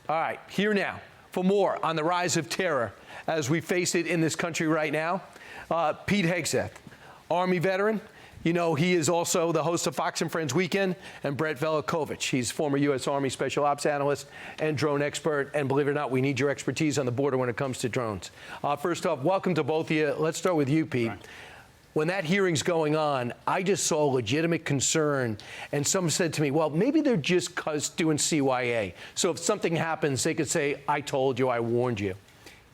All right, here now for more on the rise of terror as we face it in this country right now. Pete Hegseth, Army veteran. You know, he is also the host of Fox and Friends Weekend, and Brett Velikovich. He's former U.S. Army Special Ops analyst and drone expert. And believe it or not, we need your expertise on the border when it comes to drones. First off, welcome to both of you. Let's start with you, Pete. Right. When that hearing's going on, I just saw legitimate concern, and some said to me, well, maybe they're just doing CYA. So if something happens, they could say, I told you, I warned you.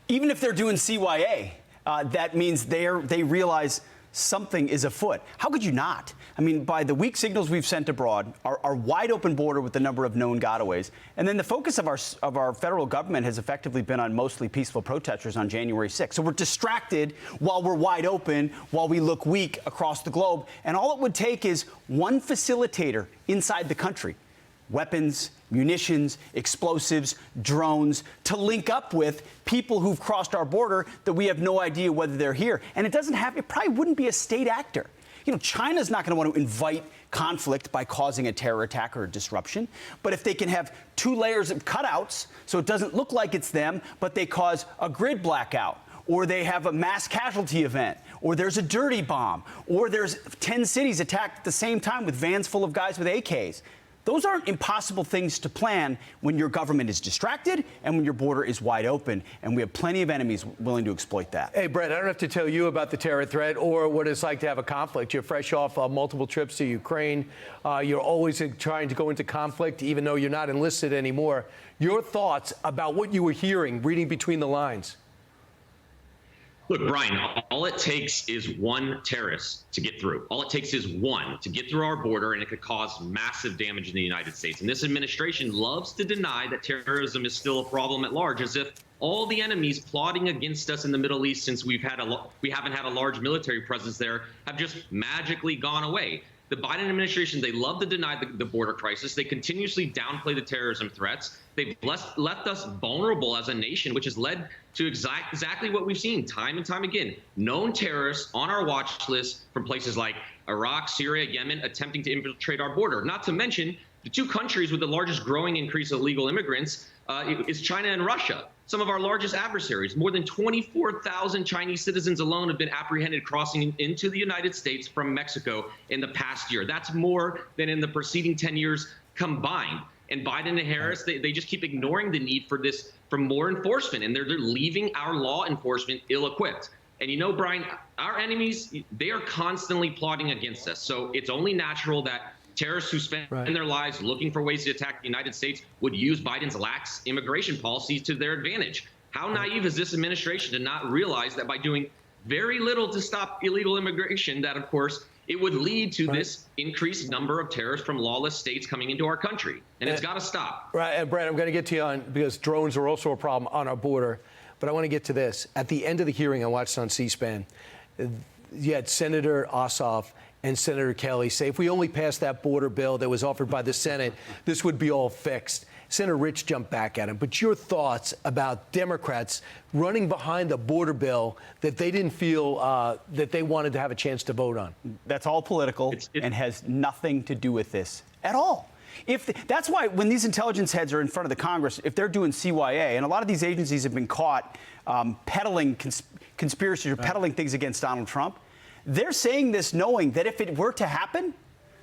Even if they're doing CYA, that means they realize something is afoot. How could you not? I mean, by the weak signals we've sent abroad, our wide open border with the number of known gotaways, and then the focus of our federal government has effectively been on mostly peaceful protesters on January 6th. So we're distracted while we're wide open, while we look weak across the globe. And all it would take is one facilitator inside the country, weapons, munitions, explosives, drones, to link up with people who've crossed our border that we have no idea whether they're here. And it probably wouldn't be a state actor. You know, China's not going to want to invite conflict by causing a terror attack or a disruption. But if they can have two layers of cutouts so it doesn't look like it's them, but they cause a grid blackout, or they have a mass casualty event, or there's a dirty bomb, or there's 10 cities attacked at the same time with vans full of guys with AKs. Those aren't impossible things to plan when your government is distracted and when your border is wide open. And we have plenty of enemies willing to exploit that. Hey, Brett, I don't have to tell you about the terror threat or what it's like to have a conflict. You're fresh off multiple trips to Ukraine. You're always trying to go into conflict, even though you're not enlisted anymore. Your thoughts about what you were hearing, reading between the lines? Look, Brian, all it takes is one terrorist to get through. All it takes is one to get through our border, and it could cause massive damage in the United States. And this administration loves to deny that terrorism is still a problem at large, as if all the enemies plotting against us in the Middle East since we haven't had a large military presence there have just magically gone away. The Biden administration, they love to deny the border crisis. They continuously downplay the terrorism threats. They've left us vulnerable as a nation, which has led to exactly what we've seen time and time again. Known terrorists on our watch list from places like Iraq, Syria, Yemen, attempting to infiltrate our border. Not to mention the two countries with the largest growing increase of illegal immigrants is China and Russia. Some of our largest adversaries. More than 24,000 Chinese citizens alone have been apprehended crossing into the United States from Mexico in the past year. That's more than in the preceding 10 years combined. And Biden and Harris, they just keep ignoring the need for more enforcement, and they're leaving our law enforcement ill-equipped. And you know, Brian, our enemies, they are constantly plotting against us. So it's only natural that terrorists who spend their lives looking for ways to attack the United States would use Biden's lax immigration policies to their advantage. How naive is this administration to not realize that by doing very little to stop illegal immigration, that, of course, it would lead to this increased number of terrorists from lawless states coming into our country. And it's got to stop. Right. And Brad, I'm going to get to you on, because drones are also a problem on our border. But I want to get to this. At the end of the hearing I watched on C-SPAN, you had Senator Ossoff and Senator Kelly say, if we only passed that border bill that was offered by the Senate, this would be all fixed. Senator Rich jumped back at him. But your thoughts about Democrats running behind the border bill that they didn't feel that they wanted to have a chance to vote on? That's all political and has nothing to do with this at all. That's why when these intelligence heads are in front of the Congress, if they're doing CYA, and a lot of these agencies have been caught peddling conspiracies or peddling things against Donald Trump, they're saying this knowing that if it were to happen,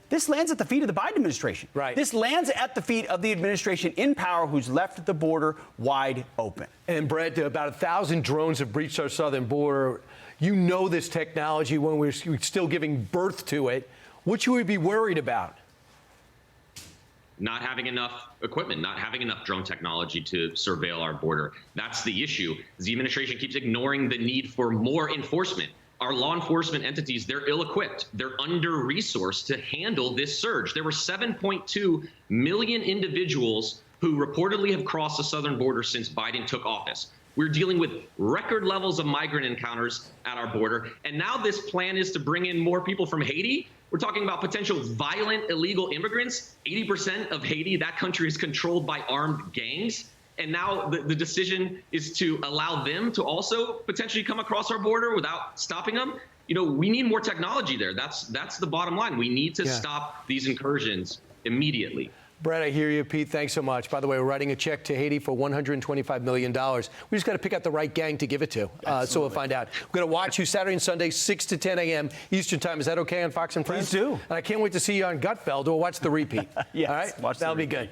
this lands at the feet of the Biden administration. Right. This lands at the feet of the administration in power who's left the border wide open. And, Brett, about 1,000 drones have breached our southern border. You know this technology when we're still giving birth to it. What should we be worried about? Not having enough equipment, not having enough drone technology to surveil our border. That's the issue. The administration keeps ignoring the need for more enforcement. Our law enforcement entities, they're ill-equipped. They're under-resourced to handle this surge. There were 7.2 million individuals who reportedly have crossed the southern border since Biden took office. We're dealing with record levels of migrant encounters at our border. And now this plan is to bring in more people from Haiti. We're talking about potential violent illegal immigrants. 80% of Haiti, that country, is controlled by armed gangs. And now the decision is to allow them to also potentially come across our border without stopping them. You know, we need more technology there. That's the bottom line. We need to stop these incursions immediately. Brett, I hear you. Pete, thanks so much. By the way, we're writing a check to Haiti for $125 million. We just got to pick out the right gang to give it to. So we'll find out. We're going to watch you Saturday and Sunday, 6 to 10 a.m. Eastern Time. Is that okay on Fox and Friends? Please do. And I can't wait to see you on Gutfeld. We'll watch the repeat. Yes, all right? watch the That'll be repeat. good.